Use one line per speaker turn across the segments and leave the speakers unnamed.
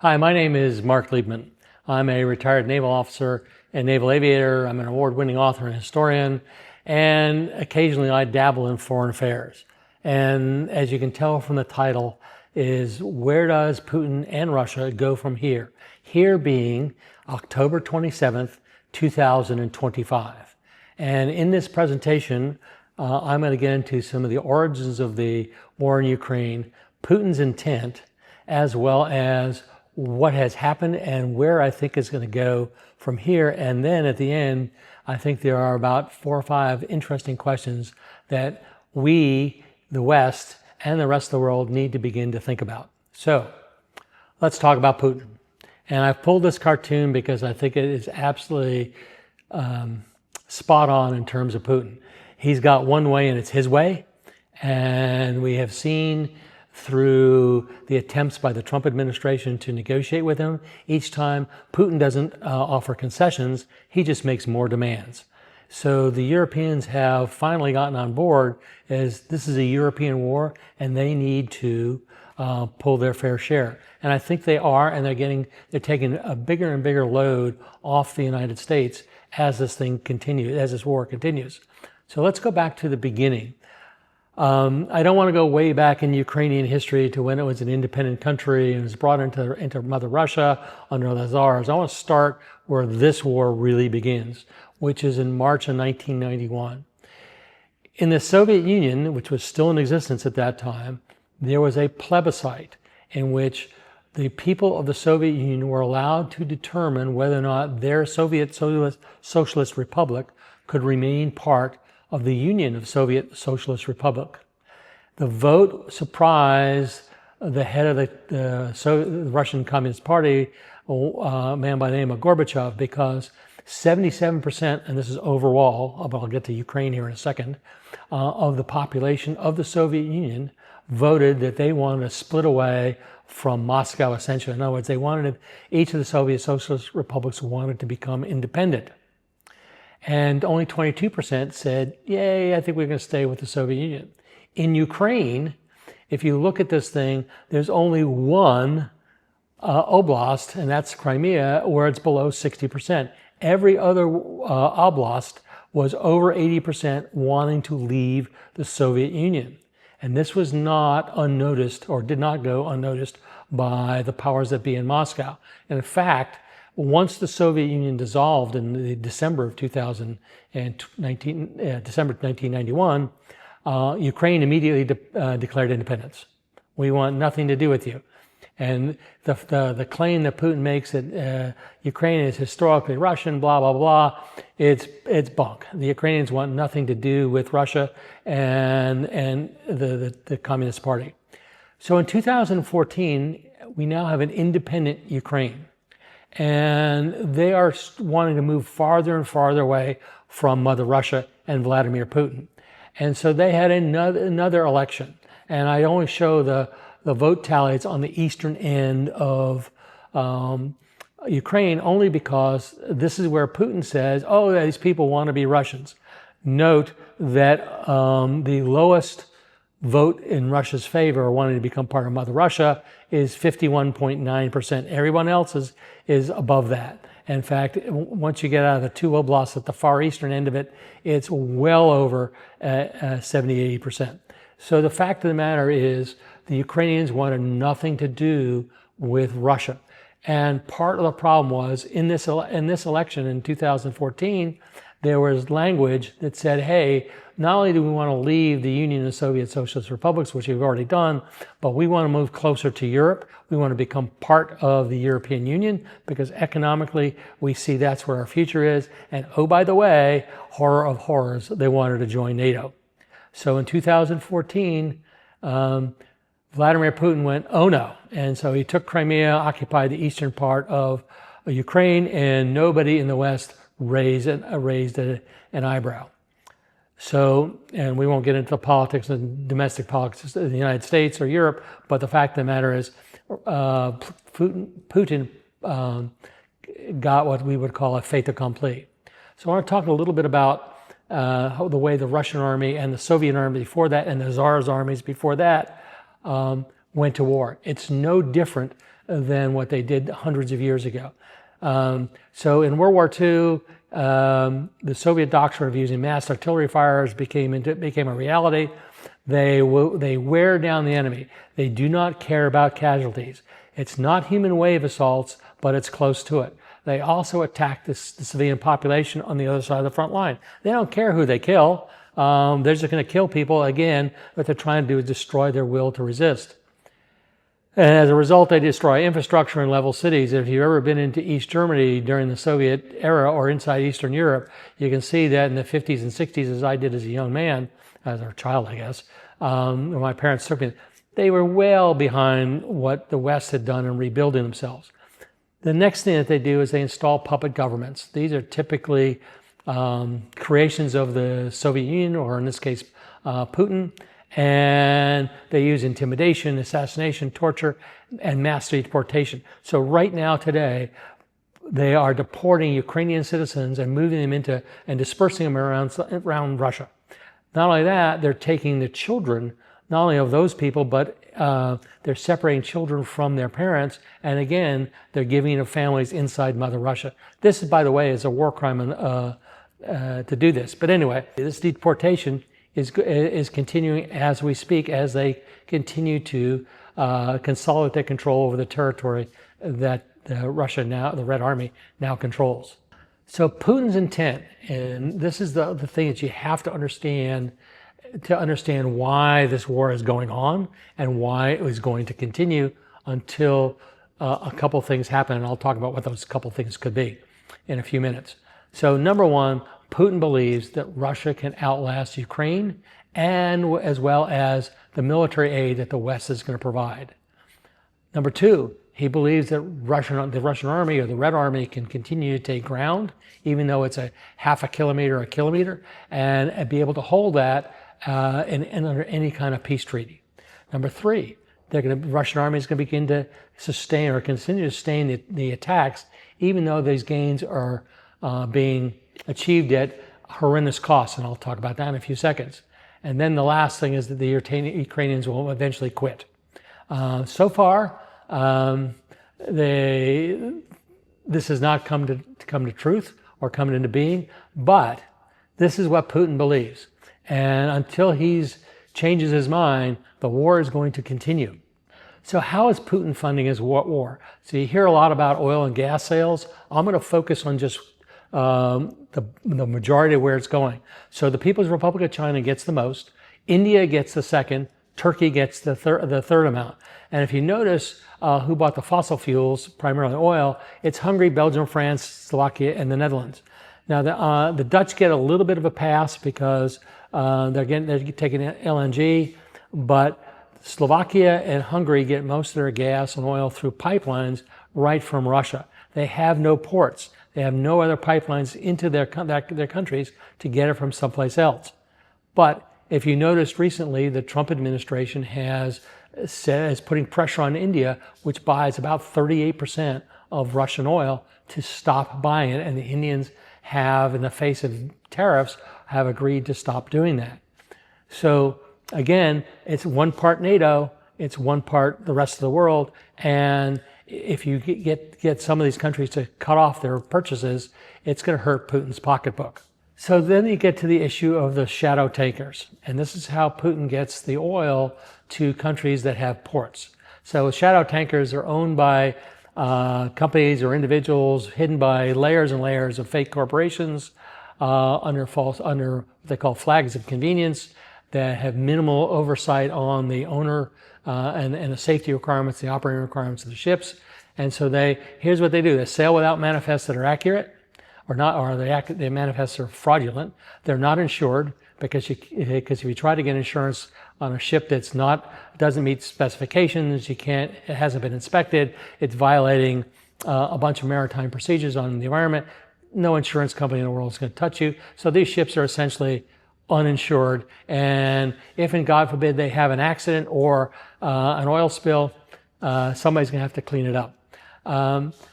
Hi, my name is Marc Liebman. I'm a retired naval officer and naval aviator. I'm an award-winning author and historian, and occasionally I dabble in foreign affairs. And as you can tell from the title, is where does Putin and Russia go from here? Here being October 27th, 2025. And in this presentation, I'm going to get into some of the origins of the war in Ukraine, Putin's intent, as well as what has happened and where I think is going to go from here. And then at the end, I think there are about 4 or 5 interesting questions that we, the West, and the rest of the world need to begin to think about. So let's talk about Putin. And I've pulled this cartoon because I think it is absolutely spot on in terms of Putin. He's got one way and it's his way. And we have seen through the attempts by the Trump administration to negotiate with him, each time Putin doesn't offer concessions, he just makes more demands. So the Europeans have finally gotten on board as this is a European war and they need to pull their fair share. And I think they are, and they're taking a bigger and bigger load off the United States as this war continues. So let's go back to the beginning. I don't want to go way back in Ukrainian history to when it was an independent country and was brought into Mother Russia under the Tsars. I want to start where this war really begins, which is in March of 1991. In the Soviet Union, which was still in existence at that time, there was a plebiscite in which the people of the Soviet Union were allowed to determine whether or not their Soviet Socialist Republic could remain part of the Union of Soviet Socialist Republic. The vote surprised the head of the Russian Communist Party, a man by the name of Gorbachev, because 77%, and this is overall, but I'll get to Ukraine here in a second, of the population of the Soviet Union voted that they wanted to split away from Moscow, essentially. In other words, each of the Soviet Socialist Republics wanted to become independent. And only 22% said, yay, I think we're going to stay with the Soviet Union. In Ukraine, if you look at this thing, there's only one oblast, and that's Crimea, where it's below 60%. Every other oblast was over 80% wanting to leave the Soviet Union. And this was not unnoticed, or did not go unnoticed by the powers that be in Moscow. And in fact, once the Soviet Union dissolved in December of 1991, Ukraine immediately declared independence. We want nothing to do with you. And the claim that Putin makes that Ukraine is historically Russian, blah, blah, blah, it's bunk. The Ukrainians want nothing to do with Russia and the Communist Party. So in 2014, we now have an independent Ukraine. And they are wanting to move farther and farther away from Mother Russia and Vladimir Putin. And so they had another election. And I only show the vote tallies on the eastern end of Ukraine only because this is where Putin says, oh, these people want to be Russians. Note that the lowest vote in Russia's favor, wanting to become part of Mother Russia, is 51.9%. Everyone else is above that. In fact, once you get out of the 2 oblasts at the far eastern end of it, it's well over 70-80%. So the fact of the matter is the Ukrainians wanted nothing to do with Russia. And part of the problem was in this election in 2014, there was language that said, hey, not only do we want to leave the Union of Soviet Socialist Republics, which we've already done, but we want to move closer to Europe. We want to become part of the European Union because economically we see that's where our future is. And oh, by the way, horror of horrors, they wanted to join NATO. So in 2014, Vladimir Putin went, oh no. And so he took Crimea, occupied the eastern part of Ukraine, and nobody in the West raised an eyebrow. So, and we won't get into the politics and domestic politics of the United States or Europe, but the fact of the matter is Putin got what we would call a fait accompli. So I want to talk a little bit about the way the Russian army and the Soviet army before that and the Tsar's armies before that went to war. It's no different than what they did hundreds of years ago. So in World War II, the Soviet doctrine of using mass artillery fires became a reality. They wear down the enemy. They do not care about casualties. It's not human wave assaults, but it's close to it. They also attack the civilian population on the other side of the front line. They don't care who they kill. They're just going to kill people. Again, what they're trying to do is destroy their will to resist. And as a result, they destroy infrastructure and level cities. If you've ever been into East Germany during the Soviet era or inside Eastern Europe, you can see that in the 50s and 60s, as I did as a young man, as a child, I guess, when my parents took me, they were well behind what the West had done in rebuilding themselves. The next thing that they do is they install puppet governments. These are typically creations of the Soviet Union, or in this case, Putin. And they use intimidation, assassination, torture, and mass deportation. So right now, today, they are deporting Ukrainian citizens and moving them into and dispersing them around Russia. Not only that, they're taking the children, not only of those people, but they're separating children from their parents. And again, they're giving to families inside Mother Russia. This, by the way, is a war crime to do this. But anyway, this deportation is continuing as we speak, as they continue to consolidate their control over the territory that Russia now, the Red Army, now controls. So Putin's intent, and this is the thing that you have to understand why this war is going on and why it was going to continue until a couple things happen, and I'll talk about what those couple things could be in a few minutes. So number one, Putin believes that Russia can outlast Ukraine, and as well as the military aid that the West is going to provide. Number two, he believes that the Russian army, or the Red Army, can continue to take ground, even though it's a half a kilometer, and be able to hold that under any kind of peace treaty. Number three, the Russian army is going to begin to sustain or continue to sustain the attacks, even though these gains are being achieved at horrendous costs, and I'll talk about that in a few seconds. And then the last thing is that the Ukrainians will eventually quit. So far, this has not come to truth or come into being, but this is what Putin believes. And until he changes his mind, the war is going to continue. So how is Putin funding his war? So you hear a lot about oil and gas sales. I'm going to focus on just the majority of where it's going. So the People's Republic of China gets the most, India gets the second, Turkey gets the third amount. And if you notice who bought the fossil fuels, primarily oil, it's Hungary, Belgium, France, Slovakia, and the Netherlands. Now the Dutch get a little bit of a pass because they're taking LNG, but Slovakia and Hungary get most of their gas and oil through pipelines right from Russia. They have no ports. They have no other pipelines into their countries to get it from someplace else. But if you noticed recently, the Trump administration is putting pressure on India, which buys about 38% of Russian oil, to stop buying it. And the Indians have, in the face of tariffs, have agreed to stop doing that. So again, it's one part NATO, it's one part the rest of the world, and if you get some of these countries to cut off their purchases, it's going to hurt Putin's pocketbook. So then you get to the issue of the shadow tankers. And this is how Putin gets the oil to countries that have ports. So shadow tankers are owned by companies or individuals hidden by layers and layers of fake corporations under what they call flags of convenience that have minimal oversight on the owner and the safety requirements, the operating requirements of the ships. And so here's what they do. They sail without manifests that are accurate, or the manifests are fraudulent. They're not insured because if you try to get insurance on a ship doesn't meet specifications, it hasn't been inspected, it's violating a bunch of maritime procedures on the environment. No insurance company in the world is going to touch you. So these ships are essentially uninsured, and if, and God forbid, they have an accident or an oil spill, somebody's going to have to clean it up.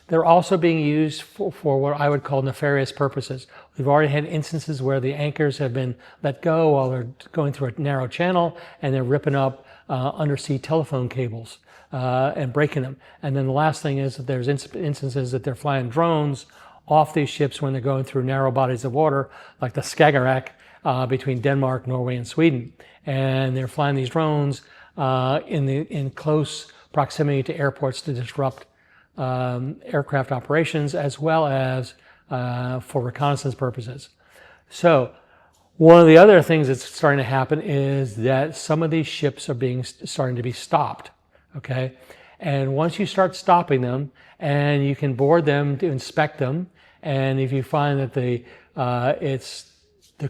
They're also being used for what I would call nefarious purposes. We've already had instances where the anchors have been let go while they're going through a narrow channel, and they're ripping up undersea telephone cables. and breaking them. And then the last thing is that there's instances that they're flying drones off these ships when they're going through narrow bodies of water, like the Skagerrak between Denmark, Norway, and Sweden. And they're flying these drones in close proximity to airports to disrupt aircraft operations, as well as for reconnaissance purposes. So one of the other things that's starting to happen is that some of these ships are starting to be stopped. Okay, and once you start stopping them, and you can board them to inspect them, and if you find that the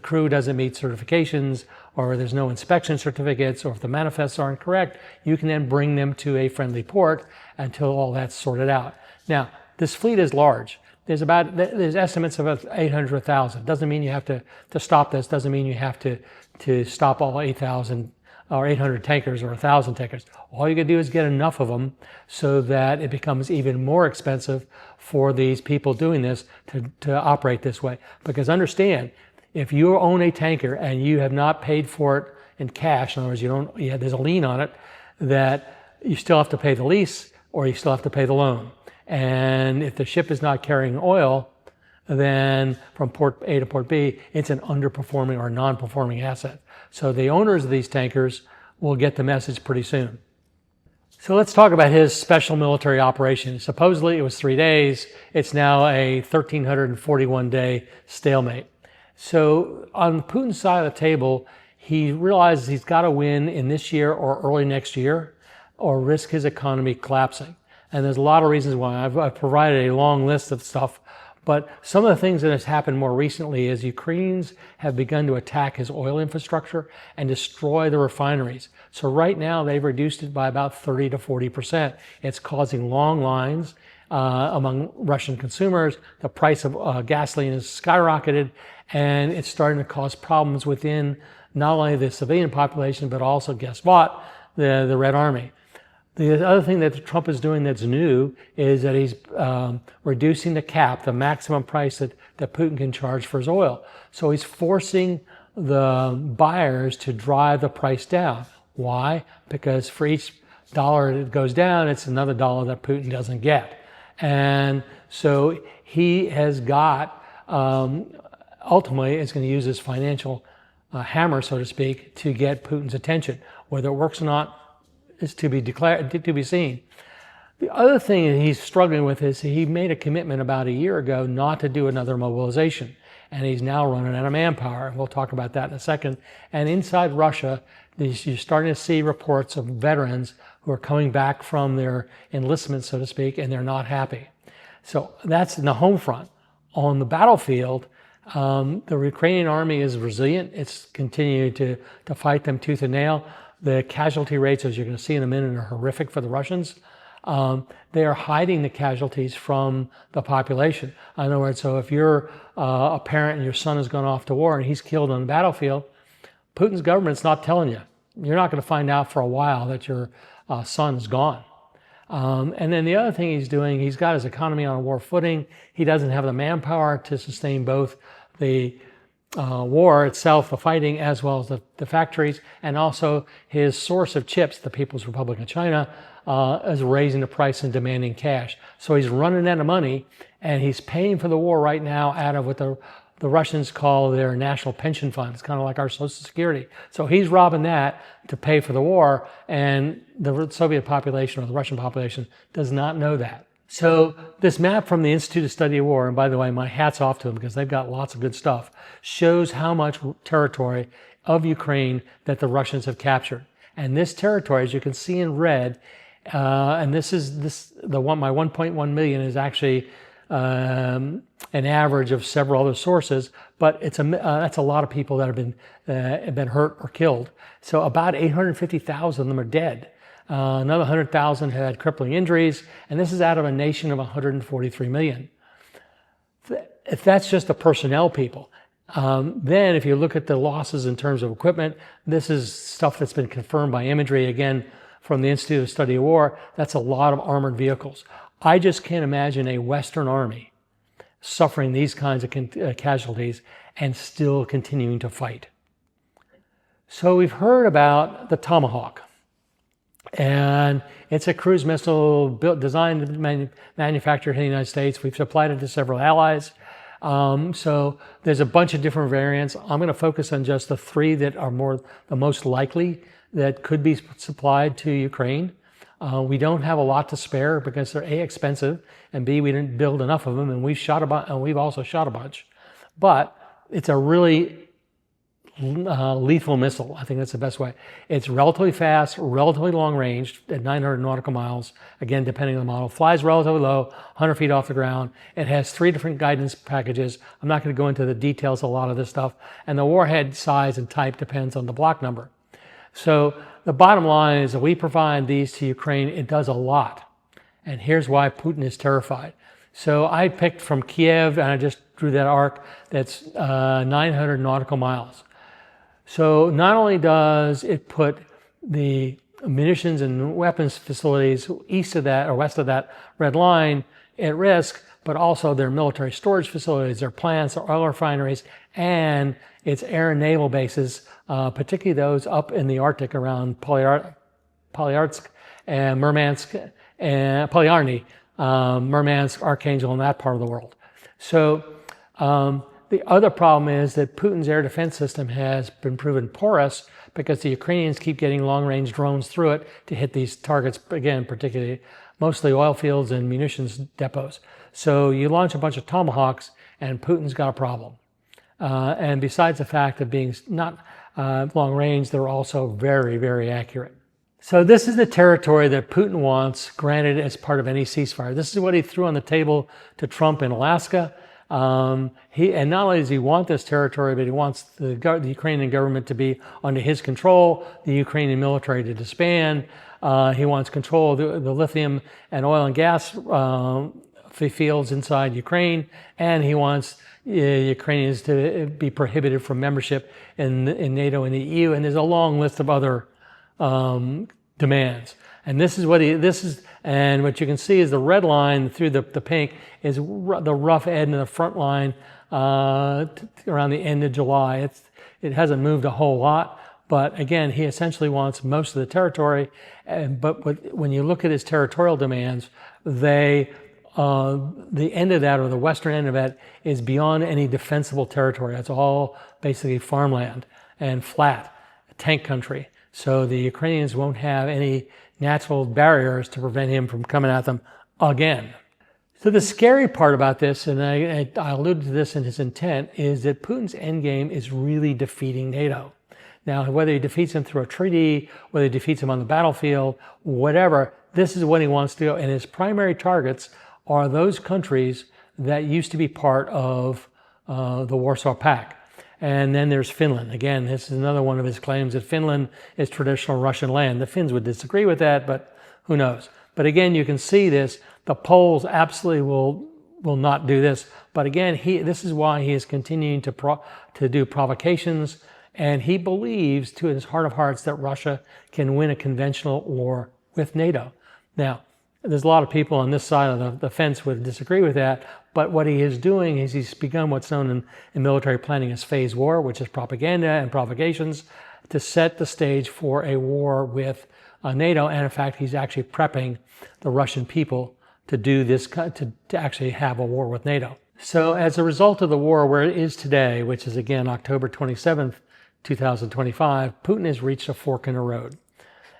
crew doesn't meet certifications, or there's no inspection certificates, or if the manifests aren't correct, you can then bring them to a friendly port until all that's sorted out. Now, this fleet is large. There's estimates of 800 to 1,000. Doesn't mean you have to stop this. Doesn't mean you have to stop all 8,000 or 800 tankers or 1,000 tankers. All you can do is get enough of them so that it becomes even more expensive for these people doing this to operate this way. Because understand, if you own a tanker and you have not paid for it in cash, in other words, there's a lien on it, that you still have to pay the lease or you still have to pay the loan. And if the ship is not carrying oil, then from port A to port B, it's an underperforming or non-performing asset. So the owners of these tankers will get the message pretty soon. So let's talk about his special military operation. Supposedly it was 3 days. It's now a 1,341-day stalemate. So on Putin's side of the table, he realizes he's got to win in this year or early next year or risk his economy collapsing. And there's a lot of reasons why. I've provided a long list of stuff. But some of the things that has happened more recently is Ukrainians have begun to attack his oil infrastructure and destroy the refineries. So right now they've reduced it by about 30 to 40%. It's causing long lines among Russian consumers. The price of gasoline has skyrocketed, and it's starting to cause problems within not only the civilian population, but also, guess what, the Red Army. The other thing that Trump is doing that's new is that he's reducing the cap, the maximum price that Putin can charge for his oil. So he's forcing the buyers to drive the price down. Why? Because for each dollar that goes down, it's another dollar that Putin doesn't get. And so he has got, ultimately, is going to use his financial hammer, so to speak, to get Putin's attention. Whether it works or not is to be seen. The other thing that he's struggling with is he made a commitment about a year ago not to do another mobilization, and he's now running out of manpower. We'll talk about that in a second. And inside Russia, you're starting to see reports of veterans who are coming back from their enlistment, so to speak, and they're not happy. So that's in the home front. On the battlefield, the Ukrainian army is resilient. It's continuing to fight them tooth and nail. The casualty rates, as you're going to see in a minute, are horrific for the Russians. They are hiding the casualties from the population. In other words, so if you're a parent and your son has gone off to war and he's killed on the battlefield, Putin's government's not telling you. You're not going to find out for a while that your son's gone. And then the other thing he's doing, he's got his economy on a war footing. He doesn't have the manpower to sustain both the war itself, the fighting, as well as the factories, and also his source of chips, the People's Republic of China, is raising the price and demanding cash. So he's running out of money, and he's paying for the war right now out of what the Russians call their national pension fund. It's kind of like our Social Security. So he's robbing that to pay for the war, and the Soviet population or the Russian population does not know that. So this map from the Institute of Study of War, and by the way, my hat's off to them because they've got lots of good stuff, shows how much territory of Ukraine that the Russians have captured. And this territory, as you can see in red, and my 1.1 million is actually an average of several other sources, but that's a lot of people that have been hurt or killed. So about 850,000 of them are dead. Another 100,000 had crippling injuries, and this is out of a nation of 143 million. If that's just the personnel people, then if you look at the losses in terms of equipment, this is stuff that's been confirmed by imagery, again, from the Institute of Study of War. That's a lot of armored vehicles. I just can't imagine a Western army suffering these kinds of casualties and still continuing to fight. So we've heard about the Tomahawk. And it's a cruise missile designed and manufactured in the United States. We've supplied it to several allies. So there's a bunch of different variants. I'm going to focus on just the three that are the most likely that could be supplied to Ukraine. We don't have a lot to spare because they're A, expensive, and B, we didn't build enough of them, and we've also shot a bunch. But it's a really lethal missile. I think that's the best way. It's relatively fast, relatively long range at 900 nautical miles. Again, depending on the model. Flies relatively low, 100 feet off the ground. It has 3 different guidance packages. I'm not going to go into the details of a lot of this stuff. And the warhead size and type depends on the block number. So the bottom line is that we provide these to Ukraine. It does a lot. And here's why Putin is terrified. So I picked from Kiev, and I just drew that arc. That's 900 nautical miles. So not only does it put the munitions and weapons facilities east of that or west of that red line at risk, but also their military storage facilities, their plants, their oil refineries, and its air and naval bases, particularly those up in the Arctic around Polyarsk and Murmansk and Polyarny, Murmansk, Archangel, and that part of the world. So the other problem is that Putin's air defense system has been proven porous because the Ukrainians keep getting long-range drones through it to hit these targets, again, particularly mostly oil fields and munitions depots. So you launch a bunch of Tomahawks and Putin's got a problem. And besides the fact of being not long-range, they're also very, very accurate. So this is the territory that Putin wants granted as part of any ceasefire. This is what he threw on the table to Trump in Alaska. And not only does he want this territory, but he wants the Ukrainian government to be under his control, the Ukrainian military to disband. He wants control of the lithium and oil and gas fields inside Ukraine, and he wants Ukrainians to be prohibited from membership in NATO and the EU. And there's a long list of other demands. And and what you can see is the red line through the pink is the rough end of the front line around the end of July. It hasn't moved a whole lot, but again, he essentially wants most of the territory. But when you look at his territorial demands, the end of that, or the western end of it, is beyond any defensible territory. It's all basically farmland and flat, tank country. So the Ukrainians won't have any natural barriers to prevent him from coming at them again. So the scary part about this, and I alluded to this in his intent, is that Putin's endgame is really defeating NATO. Now, whether he defeats him through a treaty, whether he defeats him on the battlefield, whatever, this is what he wants to do. And his primary targets are those countries that used to be part of the Warsaw Pact. And then there's Finland. Again, this is another one of his claims that Finland is traditional Russian land. The Finns would disagree with that, but who knows? But again, you can see this. The Poles absolutely will not do this. But again, this is why he is continuing to do provocations. And he believes, to his heart of hearts, that Russia can win a conventional war with NATO. Now, there's a lot of people on this side of the fence would disagree with that, but what he is doing is he's begun what's known in military planning as phase war, which is propaganda and provocations to set the stage for a war with NATO. And in fact, he's actually prepping the Russian people to do this, to actually have a war with NATO. So as a result of the war where it is today, which is again October 27th, 2025, Putin has reached a fork in the road.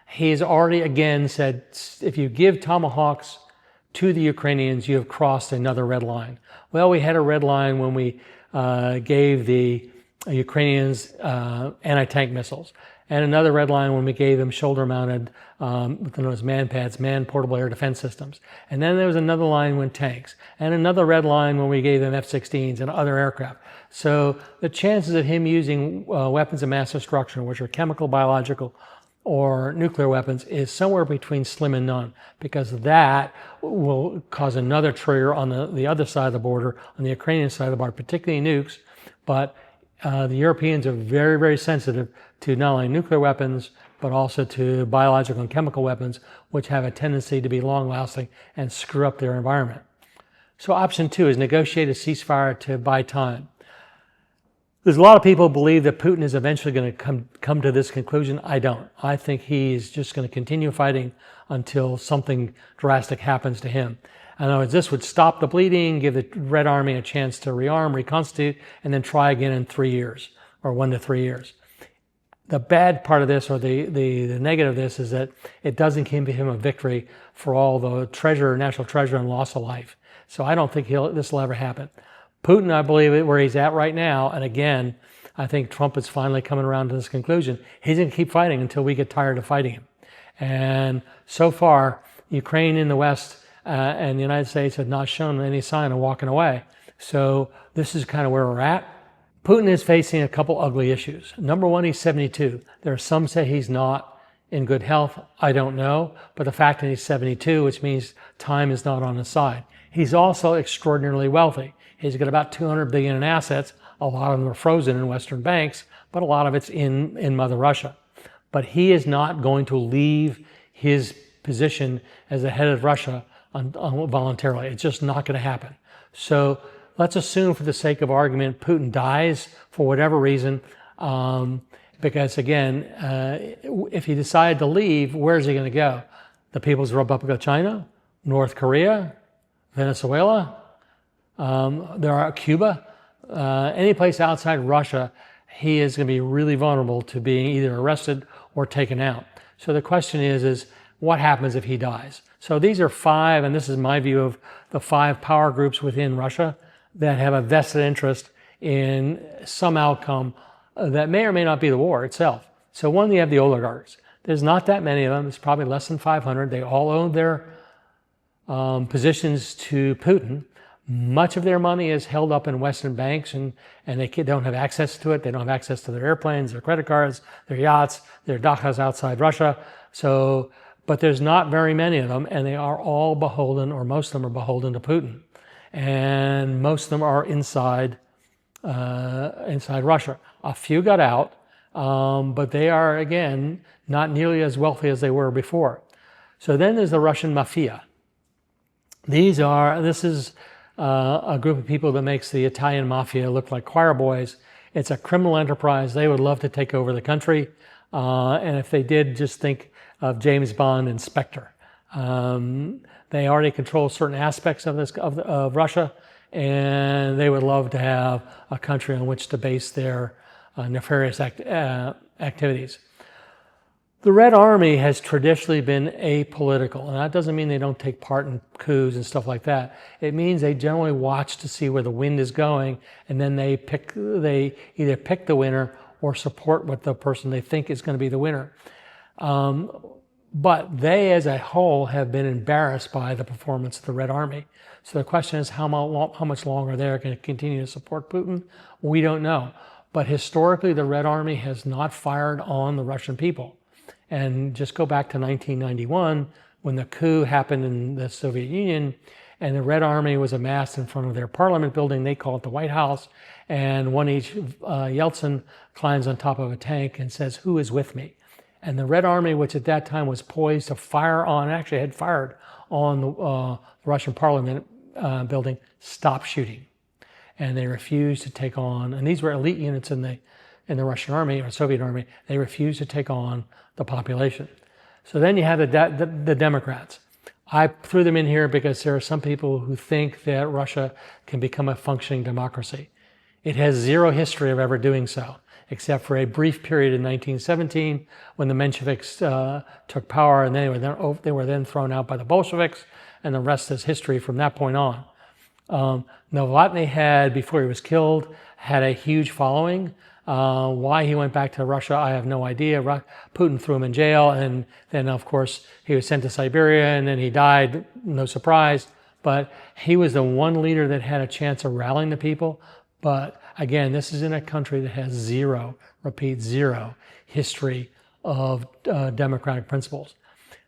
He's already again said, if you give Tomahawks to the Ukrainians, you have crossed another red line. Well, we had a red line when we gave the Ukrainians anti-tank missiles, and another red line when we gave them shoulder-mounted, known as man-pads, man-portable air defense systems. And then there was another line when tanks, and another red line when we gave them F-16s and other aircraft. So the chances of him using weapons of mass destruction, which are chemical, biological, or nuclear weapons, is somewhere between slim and none, because that will cause another trigger on the other side of the border, on the Ukrainian side of the border, particularly nukes. But the Europeans are very, very sensitive to not only nuclear weapons, but also to biological and chemical weapons, which have a tendency to be long-lasting and screw up their environment. So option 2 is negotiate a ceasefire to buy time. There's a lot of people who believe that Putin is eventually going to come to this conclusion. I don't. I think he's just going to continue fighting until something drastic happens to him. In other words, this would stop the bleeding, give the Red Army a chance to rearm, reconstitute, and then try again in 3 years, or 1 to 3 years. The bad part of this, or the negative of this, is that it doesn't give him a victory for all the treasure, national treasure, and loss of life. So I don't think this will ever happen. Putin, I believe, where he's at right now, and again, I think Trump is finally coming around to this conclusion. He's going to keep fighting until we get tired of fighting him. And so far, Ukraine in the West and the United States have not shown any sign of walking away. So this is kind of where we're at. Putin is facing a couple ugly issues. Number one, he's 72. There are some say he's not in good health. I don't know. But the fact that he's 72, which means time is not on his side. He's also extraordinarily wealthy. He's got about $200 billion in assets. A lot of them are frozen in Western banks, but a lot of it's in Mother Russia. But he is not going to leave his position as the head of Russia voluntarily. It's just not going to happen. So let's assume, for the sake of argument, Putin dies for whatever reason, because again, if he decided to leave, where's he going to go? The People's Republic of China, North Korea, Venezuela, there are Cuba, any place outside Russia, he is going to be really vulnerable to being either arrested or taken out. So the question is what happens if he dies? So these are 5, and this is my view of the 5 power groups within Russia that have a vested interest in some outcome that may or may not be the war itself. So one, you have the oligarchs. There's not that many of them. It's probably less than 500. They all own their positions to Putin. Much of their money is held up in Western banks, and they don't have access to it. They don't have access to their airplanes, their credit cards, their yachts, their dachas outside Russia. So, but there's not very many of them, and they are all beholden, or most of them are beholden to Putin. And most of them are inside Russia. A few got out, but they are, again, not nearly as wealthy as they were before. So then there's the Russian mafia. This is a group of people that makes the Italian mafia look like choir boys. It's a criminal enterprise. They would love to take over the country. And if they did, just think of James Bond and Spectre. They already control certain aspects of Russia, and they would love to have a country on which to base their nefarious activities. The Red Army has traditionally been apolitical, and that doesn't mean they don't take part in coups and stuff like that. It means they generally watch to see where the wind is going, and then they either pick the winner or support what the person they think is going to be the winner. But they, as a whole, have been embarrassed by the performance of the Red Army. So the question is, how much longer they're going to continue to support Putin? We don't know. But historically, the Red Army has not fired on the Russian people. And just go back to 1991, when the coup happened in the Soviet Union, and the Red Army was amassed in front of their parliament building. They call it the White House. And Yeltsin climbs on top of a tank and says, "Who is with me?" And the Red Army, which at that time was poised to fire on, actually had fired on the Russian parliament building, stopped shooting. And they refused to take on, and these were elite units in the Russian army or Soviet army, they refused to take on the population. So then you have the Democrats. I threw them in here because there are some people who think that Russia can become a functioning democracy. It has zero history of ever doing so, except for a brief period in 1917 when the Mensheviks took power, and they were then thrown out by the Bolsheviks, and the rest is history from that point on. Novotny had, before he was killed, had a huge following. Why he went back to Russia, I have no idea. Putin threw him in jail, and then, of course, he was sent to Siberia, and then he died, no surprise. But he was the one leader that had a chance of rallying the people. But again, this is in a country that has zero history of democratic principles.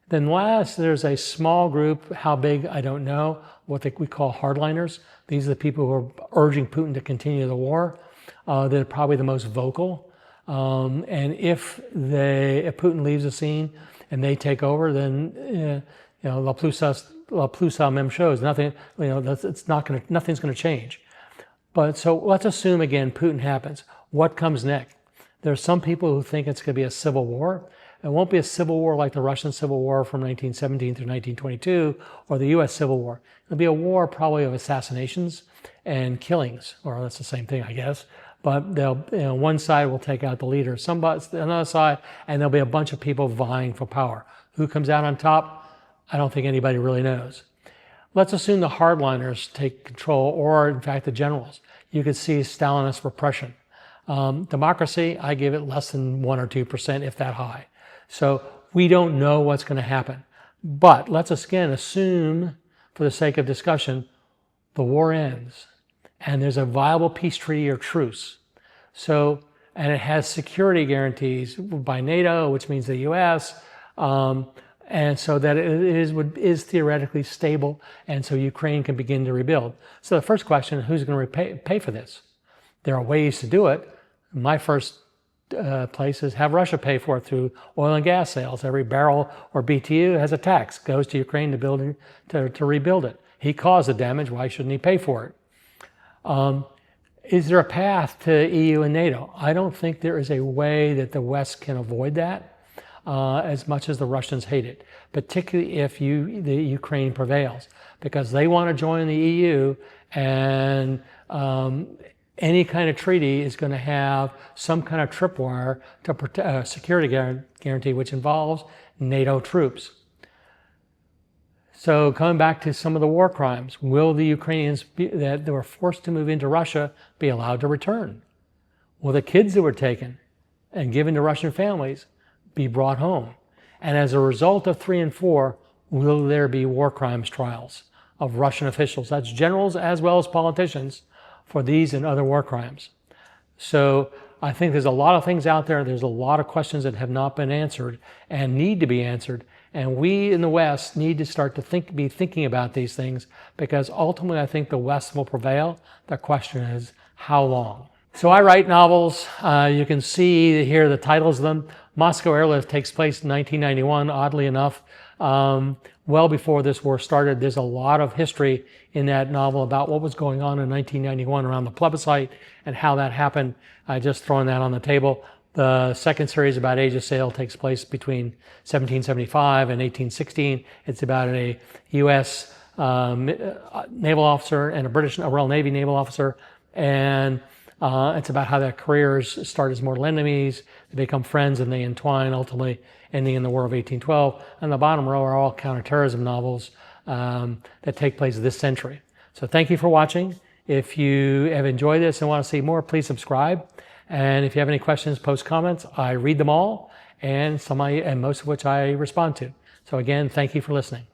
Then last, there's a small group, how big, I don't know, what we call hardliners. These are the people who are urging Putin to continue the war. They're probably the most vocal. And if Putin leaves the scene and they take over, then la plusa mem shows. Nothing, nothing's going to change. But so let's assume again Putin happens. What comes next? There's some people who think it's going to be a civil war. It won't be a civil war like the Russian Civil War from 1917 through 1922 or the U.S. Civil War. It'll be a war probably of assassinations and killings, or that's the same thing, I guess. But they'll, one side will take out the leader, another side, and there'll be a bunch of people vying for power. Who comes out on top? I don't think anybody really knows. Let's assume the hardliners take control, or in fact the generals. You could see Stalinist repression. Democracy, I give it less than 1 or 2%, if that high. So we don't know what's going to happen. But let's again assume, for the sake of discussion, the war ends and there's a viable peace treaty or truce. So, and it has security guarantees by NATO, which means the U.S., and so that it is theoretically stable, and so Ukraine can begin to rebuild. So the first question, who's going to pay for this? There are ways to do it. My first place is have Russia pay for it through oil and gas sales. Every barrel or BTU has a tax, goes to Ukraine to rebuild it. He caused the damage, why shouldn't he pay for it? Is there a path to EU and NATO? I don't think there is a way that the West can avoid that. As much as the Russians hate it, particularly if the Ukraine prevails, because they want to join the EU, and any kind of treaty is going to have some kind of tripwire to protect security guarantee, which involves NATO troops. So coming back to some of the war crimes, will the Ukrainians that were forced to move into Russia be allowed to return? Will the kids that were taken and given to Russian families be brought home? And as a result of 3 and 4, will there be war crimes trials of Russian officials, that's generals as well as politicians, for these and other war crimes? So I think there's a lot of things out there. There's a lot of questions that have not been answered and need to be answered. And we in the West need to start to be thinking about these things, because ultimately I think the West will prevail. The question is, how long? So I write novels. You can see here the titles of them. Moscow Airlift takes place in 1991, oddly enough. Well before this war started. There's a lot of history in that novel about what was going on in 1991 around the plebiscite and how that happened. I just thrown that on the table. The second series about Age of Sail takes place between 1775 and 1816. It's about a U.S. naval officer and a Royal Navy naval officer, and it's about how their careers start as mortal enemies, they become friends, and they entwine, ultimately ending in the War of 1812. And the bottom row are all counterterrorism novels that take place this century. So thank you for watching. If you have enjoyed this and want to see more, please subscribe. And if you have any questions, post comments. I read them all, and most of which I respond to. So again, thank you for listening.